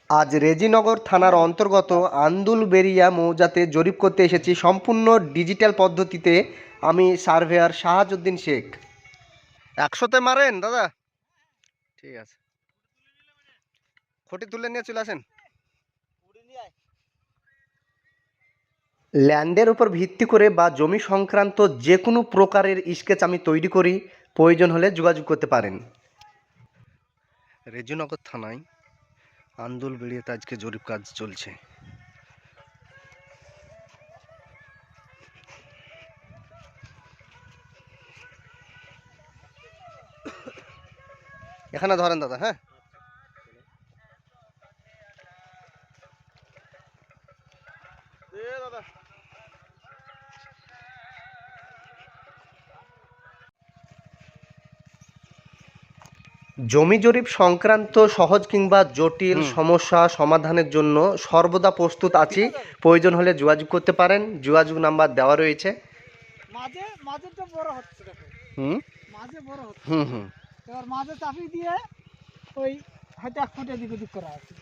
আজ রেজিনগর থানার অন্তর্গত আন্দুলবেড়িয়া মৌজাতে জরিপ করতে এসেছি সম্পূর্ণ ডিজিটাল পদ্ধতিতে। আমি সার্ভেয়ার শাহাজউদ্দিন শেখ। 100তে মারেন দাদা? ঠিক আছে, খুঁটি তুলে নিয়ে চলে আসেন। ল্যান্ডের উপর ভিত্তি করে বা জমি সংক্রান্ত যে কোনো প্রকারের স্কেচ আমি তৈরি করি, প্রয়োজন হলে যোগাযোগ করতে পারেন। রেজিনগর থানায় আন্দুলবেড়িয়াতে আজকে জরিপ কাজ চলছে। এখানে ধরেন দাদা। হ্যাঁ, দাদা জমি জরিপ সংক্রান্ত সহজ কিংবা জটিল সমস্যা সমাধানের জন্য সর্বদা প্রস্তুত আছি। প্রয়োজন হলে যোগাযোগ করতে পারেন, যোগাযোগ নাম্বার দেওয়া রয়েছে। মাঝে মাঝেটা বড় হচ্ছে, দেখো মাঝে বড় হচ্ছে। এবার মাঝে চাপিয়ে দিয়ে ওই হয়তো 1 ফুট এদিক ওদিক করা আছে।